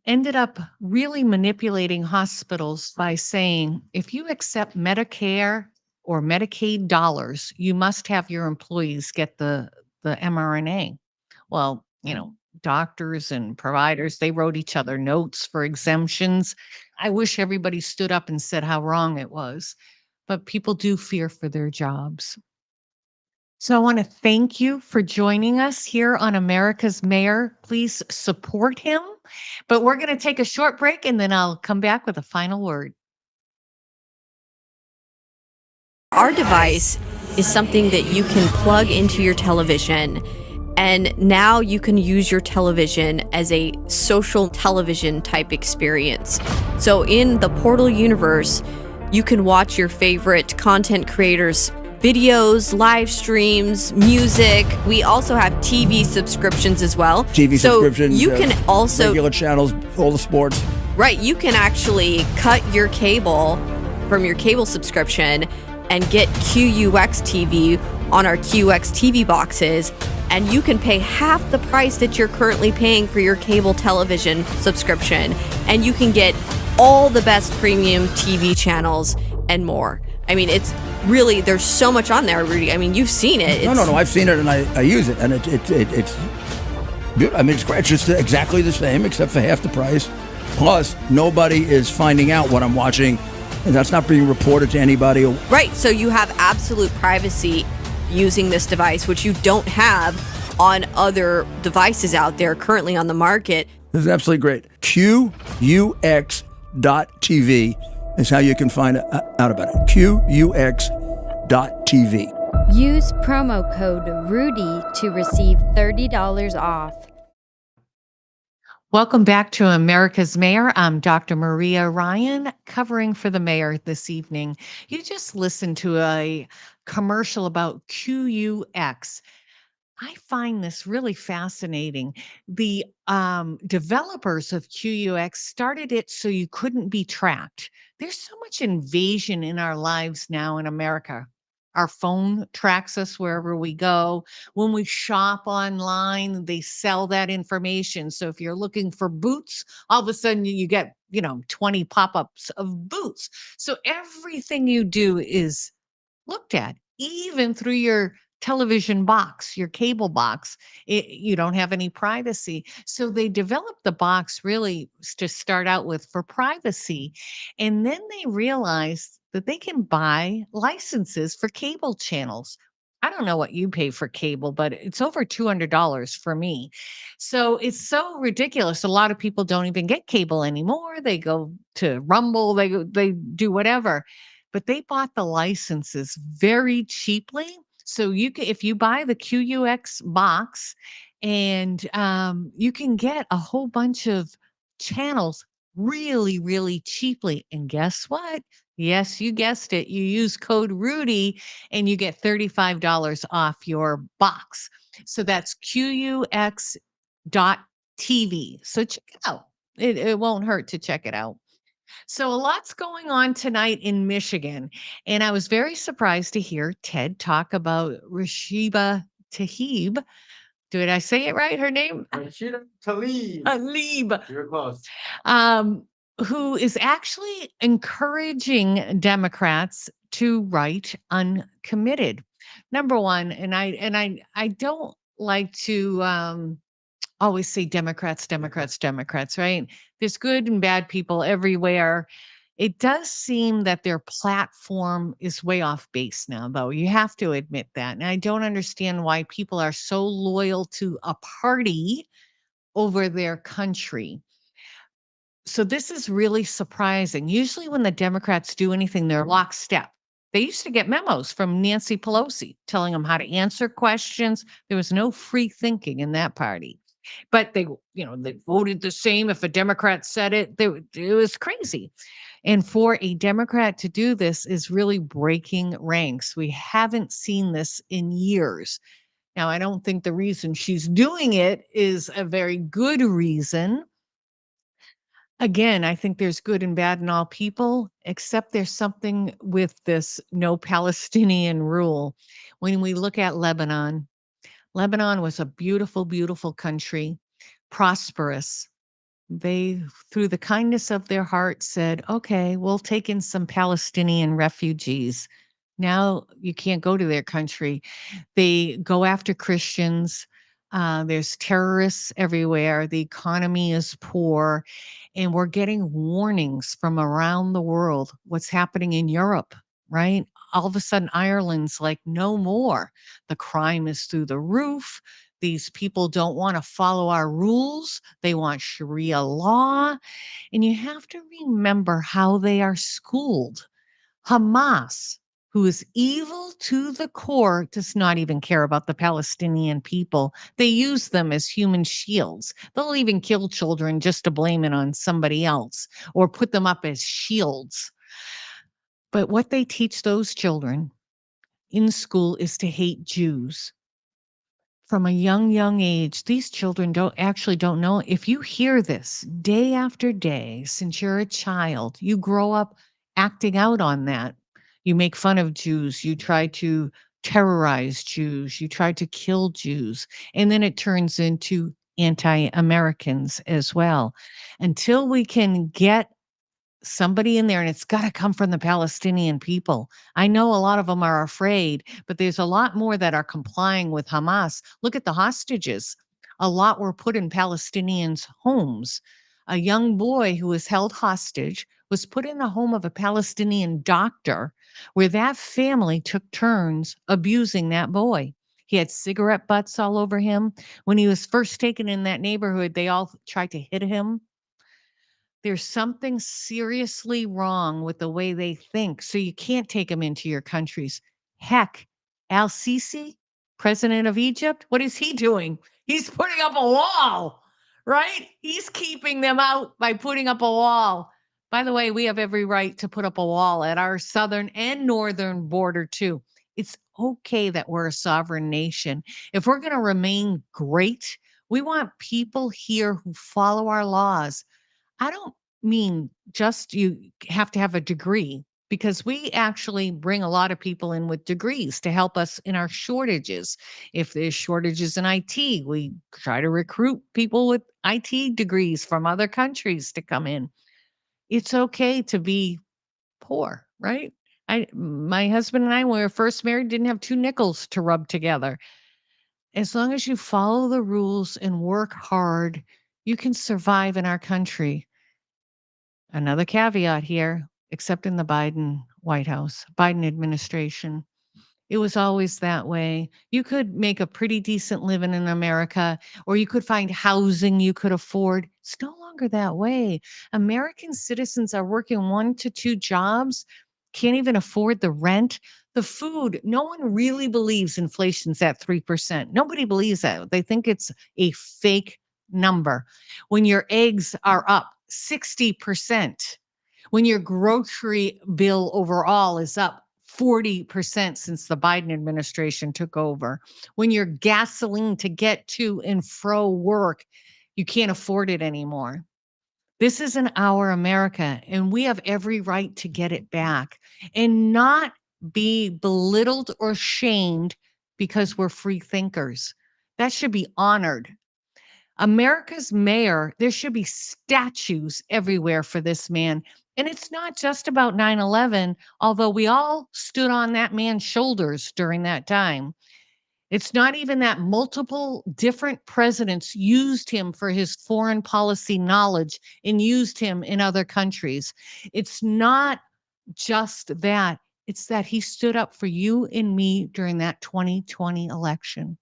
ended up really manipulating hospitals by saying, if you accept Medicare or Medicaid dollars, you must have your employees get the mRNA. Well, doctors and providers, they wrote each other notes for exemptions. I wish everybody stood up and said how wrong it was, but people do fear for their jobs. So I want to thank you for joining us here on America's Mayor. Please support him. But we're going to take a short break, and then I'll come back with a final word. Our device is something that you can plug into your television, and now you can use your television as a social television type experience. So in the Portal universe, you can watch your favorite content creators' videos, live streams, music. We also have TV subscriptions as well. TV subscriptions. You can also regular channels, all the sports. Right, you can actually cut your cable from your cable subscription and get QUX TV on our QX TV boxes, and you can pay half the price that you're currently paying for your cable television subscription, and you can get all the best premium TV channels and more. I mean, it's really, there's so much on there, Rudy. I mean, you've seen it. No, I've seen it, and I use it, and it's beautiful. I mean, it's just exactly the same, except for half the price. Plus, nobody is finding out what I'm watching, and that's not being reported to anybody. Right, so you have absolute privacy using this device, which you don't have on other devices out there currently on the market. This is absolutely great. QUX.TV is how you can find out about it. QUX.TV. Use promo code RUDY to receive $30 off. Welcome back to America's Mayor. I'm Dr. Maria Ryan, covering for the mayor this evening. You just listened to a commercial about QUX. I find this really fascinating. The developers of QUX started it so you couldn't be tracked. There's so much invasion in our lives now in America. Our phone tracks us wherever we go. When we shop online, they sell that information. So if you're looking for boots, all of a sudden you get, 20 pop-ups of boots. So everything you do is looked at, even through your television box, your cable box. You don't have any privacy. So they developed the box really to start out with for privacy. And then they realized that they can buy licenses for cable channels. I don't know what you pay for cable, but it's over $200 for me. So it's so ridiculous. A lot of people don't even get cable anymore. They go to Rumble, they do whatever. But they bought the licenses very cheaply. So you can, if you buy the QUX box, and you can get a whole bunch of channels really, really cheaply. And guess what? Yes, you guessed it. You use code Rudy and you get $35 off your box. So that's QUX.TV. So check it out. It won't hurt to check it out. So a lot's going on tonight in Michigan, and I was very surprised to hear Ted talk about Rashida Tlaib. Did I say it right? Her name? Rashida Tlaib. Tlaib. You're close. Who is actually encouraging Democrats to write uncommitted. Number one, and I don't like to always say Democrats, right? There's good and bad people everywhere. It does seem that their platform is way off base now, though. You have to admit that. And I don't understand why people are so loyal to a party over their country. So this is really surprising. Usually when the Democrats do anything, they're lockstep. They used to get memos from Nancy Pelosi telling them how to answer questions. There was no free thinking in that party. But they voted the same if a Democrat said it. It was crazy. And for a Democrat to do this is really breaking ranks. We haven't seen this in years. Now, I don't think the reason she's doing it is a very good reason. Again, I think there's good and bad in all people, except there's something with this no Palestinian rule. When we look at Lebanon, Lebanon was a beautiful, beautiful country, prosperous. They, through the kindness of their heart, said, okay, we'll take in some Palestinian refugees. Now you can't go to their country. They go after Christians. There's terrorists everywhere. The economy is poor. And we're getting warnings from around the world what's happening in Europe, right? All of a sudden, Ireland's like, no more. The crime is through the roof. These people don't want to follow our rules. They want Sharia law. And you have to remember how they are schooled. Hamas, who is evil to the core, does not even care about the Palestinian people. They use them as human shields. They'll even kill children just to blame it on somebody else or put them up as shields. But what they teach those children in school is to hate Jews. From a young age, these children don't know. If you hear this day after day since you're a child, you grow up acting out on that. You make fun of Jews, you try to terrorize Jews, you try to kill Jews, and then it turns into anti-Americans as well. Until we can get somebody in there, and it's got to come from the Palestinian people. I know a lot of them are afraid, but there's a lot more that are complying with Hamas. Look at the hostages. A lot were put in Palestinians' homes. A young boy who was held hostage was put in the home of a Palestinian doctor where that family took turns abusing that boy. He had cigarette butts all over him. When he was first taken in that neighborhood, they all tried to hit him. There's something seriously wrong with the way they think. So you can't take them into your countries. Heck, Al-Sisi, president of Egypt, what is he doing? He's putting up a wall, right? He's keeping them out by putting up a wall. By the way, we have every right to put up a wall at our southern and northern border too. It's okay that we're a sovereign nation. If we're going to remain great, we want people here who follow our laws. I don't mean just you have to have a degree, because we actually bring a lot of people in with degrees to help us in our shortages. If there's shortages in IT, we try to recruit people with IT degrees from other countries to come in. It's okay to be poor, right? My husband and I, when we were first married, didn't have two nickels to rub together. As long as you follow the rules and work hard, you can survive in our country. Another caveat here, except in the Biden White House, Biden administration. It was always that way. You could make a pretty decent living in America, or you could find housing you could afford. It's no longer that way. American citizens are working 1 to 2 jobs, can't even afford the rent. The food, no one really believes inflation's at 3%. Nobody believes that. They think it's a fake number. When your eggs are up 60%, when your grocery bill overall is up 40% since the Biden administration took over, when your gasoline to get to and fro work, you can't afford it anymore. This isn't our America, and we have every right to get it back and not be belittled or shamed because we're free thinkers. That should be honored. America's mayor, there should be statues everywhere for this man. And it's not just about 9/11, although we all stood on that man's shoulders during that time. It's not even that multiple different presidents used him for his foreign policy knowledge and used him in other countries. It's not just that. It's that he stood up for you and me during that 2020 election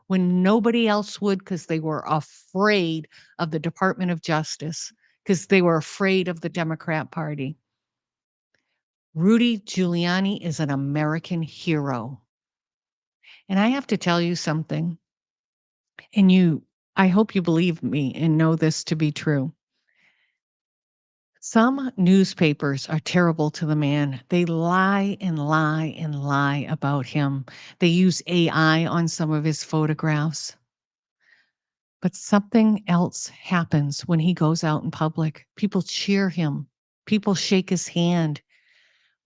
when nobody else would, because they were afraid of the Department of Justice. because they were afraid of the Democrat Party. Rudy Giuliani is an American hero. And I have to tell you something, and I hope you believe me and know this to be true. Some newspapers are terrible to the man. They lie and lie and lie about him. They use AI on some of his photographs. But something else happens when he goes out in public. People cheer him. People shake his hand.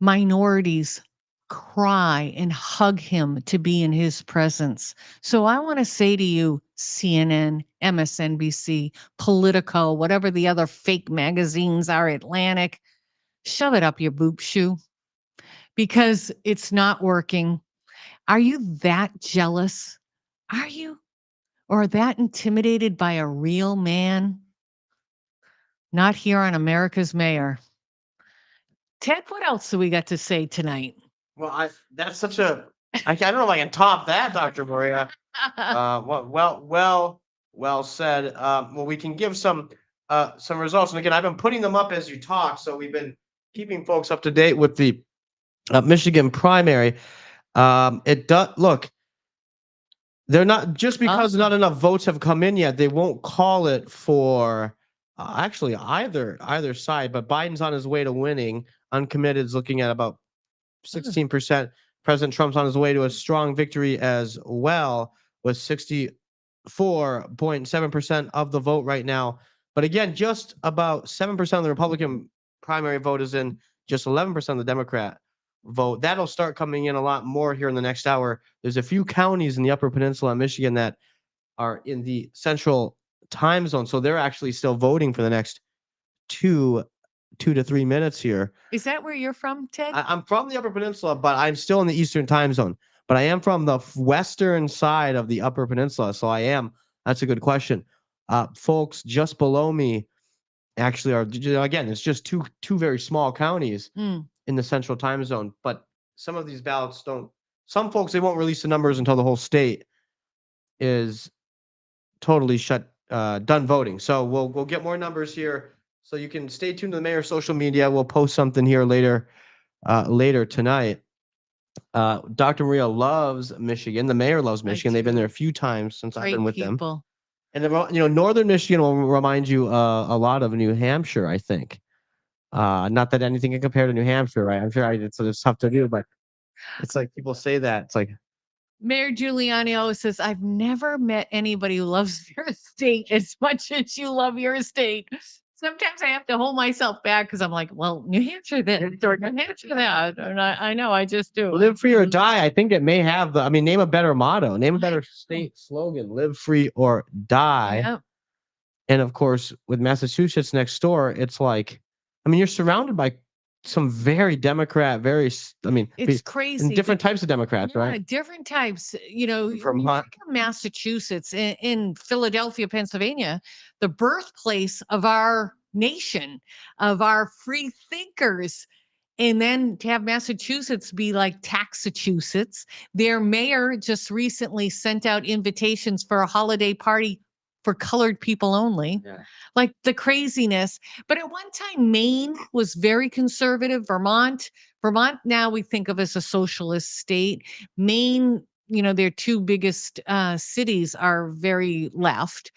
Minorities cry and hug him to be in his presence. So I want to say to you, CNN, MSNBC, Politico, whatever the other fake magazines are, Atlantic, shove it up your boob shoe because it's not working. Are you that jealous? Are you? Or that intimidated by a real man? Not here on America's Mayor. Ted, what else do we got to say tonight? Well, that's such a I don't know if I can top that, Dr. Maria. Well said. Well, we can give some results, and again, I've been putting them up as you talk, so we've been keeping folks up to date with the Michigan primary. It does look. They're not just because not enough votes have come in yet. They won't call it for actually either side. But Biden's on his way to winning. Uncommitted is looking at about 16%. President Trump's on his way to a strong victory as well, with 64.7% of the vote right now. But again, just about 7% of the Republican primary vote is in, just 11% of the Democrat vote. That'll start coming in a lot more here in the next hour. There's a few counties in the Upper Peninsula of Michigan that are in the central time zone, so they're actually still voting for the next 2 to 3 minutes here. Is that where you're from, Ted? I'm from the Upper Peninsula, but I'm still in the Eastern time zone. But I am from the western side of the Upper Peninsula, so I am. That's a good question. Folks just below me actually are, again, it's just two very small counties in the central time zone. But some of these ballots don't. Some folks, they won't release the numbers until the whole state is totally done voting. So we'll get more numbers here. So you can stay tuned to the mayor's social media. We'll post something here later tonight. Dr. Maria loves Michigan. The mayor loves Michigan. They've been there a few times since I've been with them. And northern Michigan will remind you a lot of New Hampshire, I think. Not that anything can compare to New Hampshire, right? I'm sure it's tough to do, but it's like people say that. It's like Mayor Giuliani always says, I've never met anybody who loves your state as much as you love your state. Sometimes I have to hold myself back because I'm like, well, New Hampshire this or New Hampshire that. And I know, I just do. Live free or die. I think it may have name a better motto, name a better state slogan, live free or die. Yep. And of course, with Massachusetts next door, it's like, you're surrounded by some very Democrat, it's crazy. Different types of Democrats, right? Different types. From Massachusetts, in Philadelphia, Pennsylvania, the birthplace of our nation, of our free thinkers. And then to have Massachusetts be like Taxachusetts, their mayor just recently sent out invitations for a holiday party for colored people only. Yeah. Like the craziness. But at one time, Maine was very conservative. Vermont now we think of as a socialist state. Maine, their two biggest cities are very left.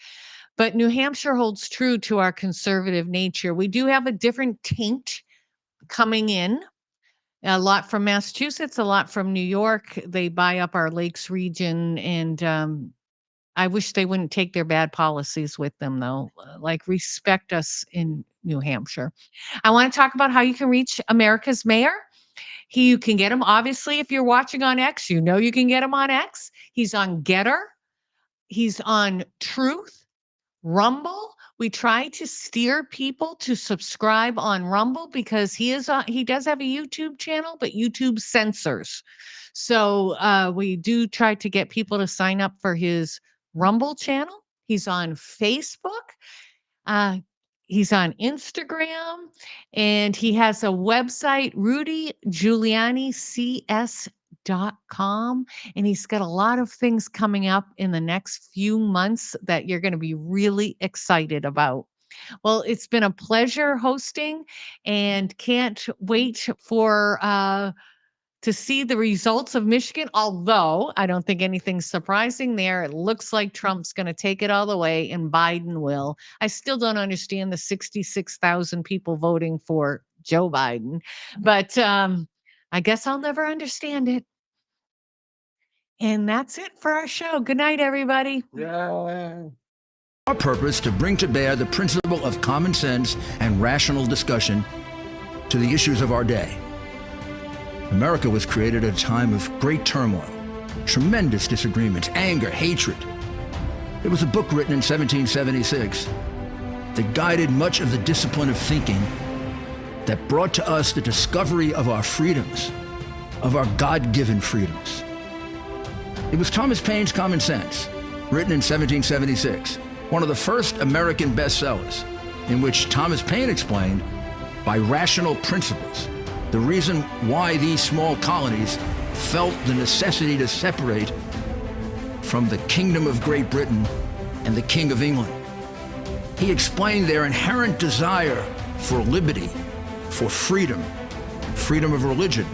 But New Hampshire holds true to our conservative nature. We do have a different taint coming in. A lot from Massachusetts, a lot from New York. They buy up our lakes region, and I wish they wouldn't take their bad policies with them, though. Like, respect us in New Hampshire. I want to talk about how you can reach America's Mayor. You can get him, obviously, if you're watching on X, you can get him on X. He's on Getter. He's on Truth, Rumble. We try to steer people to subscribe on Rumble because he does have a YouTube channel, but YouTube censors. So we do try to get people to sign up for his Rumble channel. He's on Facebook. He's on Instagram, and he has a website, rudygiulianics.com. And he's got a lot of things coming up in the next few months that you're going to be really excited about. Well, it's been a pleasure hosting, and can't wait for to see the results of Michigan, although I don't think anything's surprising there. It looks like Trump's going to take it all the way and Biden will. I still don't understand the 66,000 people voting for Joe Biden, but I guess I'll never understand it. And that's it for our show. Good night, everybody. Yeah. Our purpose to bring to bear the principle of common sense and rational discussion to the issues of our day. America was created at a time of great turmoil, tremendous disagreements, anger, hatred. There was a book written in 1776 that guided much of the discipline of thinking that brought to us the discovery of our freedoms, of our God-given freedoms. It was Thomas Paine's Common Sense, written in 1776, one of the first American bestsellers, in which Thomas Paine explained, by rational principles, the reason why these small colonies felt the necessity to separate from the Kingdom of Great Britain and the King of England. He explained their inherent desire for liberty, for freedom, freedom of religion,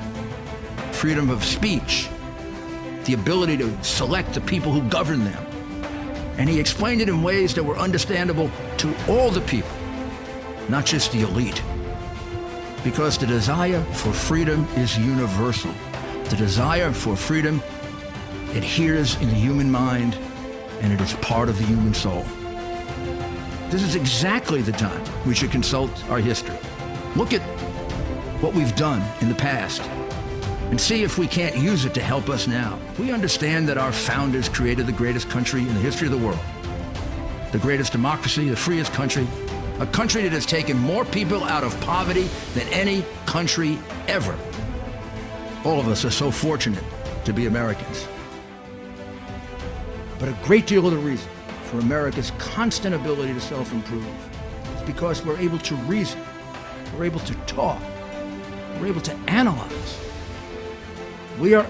freedom of speech, the ability to select the people who govern them. And he explained it in ways that were understandable to all the people, not just the elite. Because the desire for freedom is universal. The desire for freedom adheres in the human mind, and it is part of the human soul. This is exactly the time we should consult our history. Look at what we've done in the past and see if we can't use it to help us now. We understand that our founders created the greatest country in the history of the world, the greatest democracy, the freest country, a country that has taken more people out of poverty than any country ever. All of us are so fortunate to be Americans. But a great deal of the reason for America's constant ability to self-improve is because we're able to reason, we're able to talk, we're able to analyze. We are